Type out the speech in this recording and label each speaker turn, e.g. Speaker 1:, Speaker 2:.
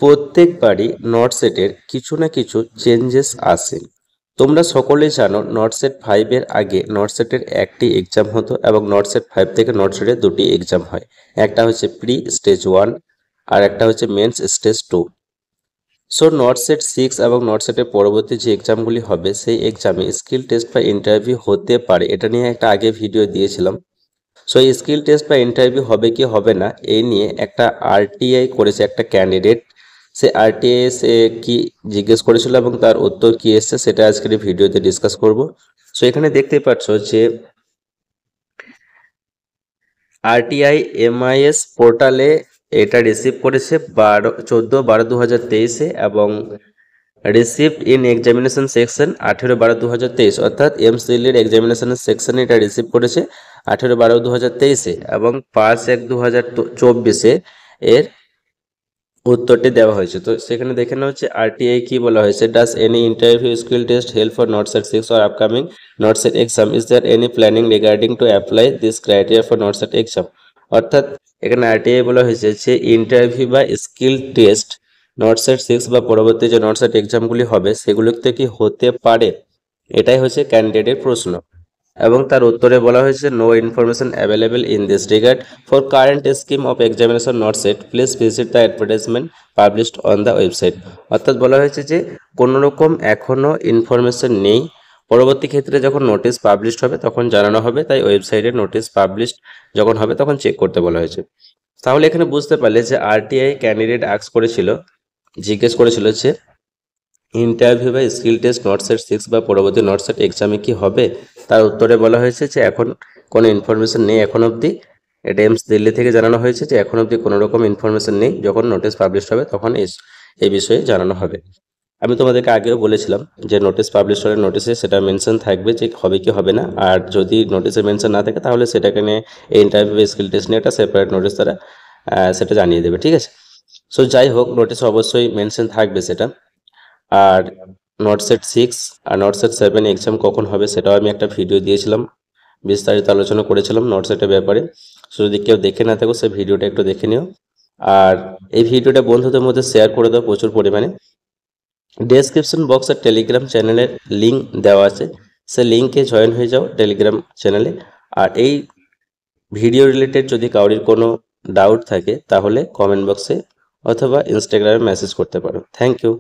Speaker 1: প্রত্যেকবারই নট সেটের কিছু না কিছু চেঞ্জেস আসে। তোমরা সকলেই জানো নট সেট 5 এর আগে নট সেটের একটি এক্সাম হতো এবং নট সেট 5 থেকে নট সেটের দুটি এক্সাম হয়। একটা হচ্ছে প্রি স্টেজ 1 আর একটা হচ্ছে mains stage 2। So not set 6 এবং নট সেটের পরবর্তী যে এক্সামগুলি হবে সেই এক্সামে স্কিল টেস্ট বা ইন্টারভিউ হতে পারে, এটা নিয়ে একটা আগে ভিডিও দিয়েছিলাম। সো এই স্কিল টেস্ট বা ইন্টারভিউ হবে কি হবে না এই নিয়ে একটা আরটিআই করেছে একটা ক্যান্ডিডেট। সে আরটিআই সে কি জিজ্ঞেস করেছিল এবং তার উত্তর কি এসেছে সেটা আজকের এই ভিডিওতে ডিসকাস করব। সো এখানে দেখতেই পাচ্ছ যে আরটিআই এমআইএস পোর্টালে এটা রিসিভ করেছে 14/12/2023 এবং রিসিভড ইন এক্সামিনেশন সেকশন 18/12/2023, অর্থাৎ এমস দিল্লির এক্সামিনেশনের সেকশনে এটা রিসিভ করেছে 18/12/2023 এবং 5/1/2024 এর উত্তরটি দেওয়া হয়েছে। তো সেখানে দেখে নেওয়া হচ্ছে আরটিআই কি বলা হয়েছে, does any interview skill test help for not set 6 or upcoming not set exam, is there any planning regarding to apply this criteria for not set exam. অর্থাৎ এখানে আরটিআই বলা হয়েছে যে ইন্টারভিউ বা স্কিল টেস্ট নট সেট 6 বা পরবর্তী যে not set এক্সামগুলি হবে সেগুলোতে কি হতে পারে, এটাই হচ্ছে ক্যান্ডিডেটের প্রশ্ন। এবং তার উত্তরে বলা হয়েছে no information available in this regard for current scheme of examination not set, please visit the advertisement published on the website. অর্থাৎ বলা হয়েছে যে কোনো রকম এখনও ইনফরমেশন নেই, পরবর্তী ক্ষেত্রে যখন নোটিশ পাবলিশড হবে তখন জানানো হবে, তাই ওয়েবসাইটে নোটিশ পাবলিশড যখন হবে তখন চেক করতে বলা হয়েছে। তাহলে এখানে বুঝতে পারলে যে আরটিআই ক্যান্ডিডেট জিজ্ঞেস করেছিল যে ইন্টারভিউ বা স্কিল টেস্ট নট সেট 6 বা পরবর্তী নট সেট এক্সামে কি হবে, তার উত্তরে বলা হয়েছে যে এখন কোনো ইনফরমেশন নেই এখন অবধি। এটা এমস দিল্লি থেকে জানানো হয়েছে যে এখন অবধি কোনো রকম ইনফরমেশন নেই, যখন নোটিশ পাবলিশ হবে তখন এই বিষয়ে জানানো হবে। আমি তোমাদেরকে আগেও বলেছিলাম যে নোটিশ পাবলিশ হলে নোটিশে সেটা মেনশন থাকবে যে হবে কি হবে না, আর যদি নোটিশে মেনশন না থাকে তাহলে সেটাকে নিয়ে এই ইন্টারভিউ বা স্কিল টেস্ট নিয়ে একটা সেপারেট নোটিশ তারা সেটা জানিয়ে দেবে, ঠিক আছে। সো যাই হোক নোটিশে অবশ্যই মেনশন থাকবে সেটা। Are not set 6 are not set 7 exam কখন হবে সেটাও আমি একটা ভিডিও দিয়েছিলাম, বিস্তারিত আলোচনা করেছিলাম নট সেটের ব্যাপারে। সো যদি কেউ দেখে না থাকো সেই ভিডিওটা একটু দেখে নিও, আর এই ভিডিওটা বন্ধুদের মধ্যে শেয়ার করে দাও প্রচুর পরিমাণে। ডেসক্রিপশন বক্সে টেলিগ্রাম চ্যানেলের লিঙ্ক দেওয়া আছে, সে লিঙ্কে জয়েন হয়ে যাও টেলিগ্রাম চ্যানেলে। আর এই ভিডিও রিলেটেড যদি কারোর কোনো ডাউট থাকে তাহলে কমেন্ট বক্সে অথবা ইনস্টাগ্রামে মেসেজ করতে পারো। Thank you.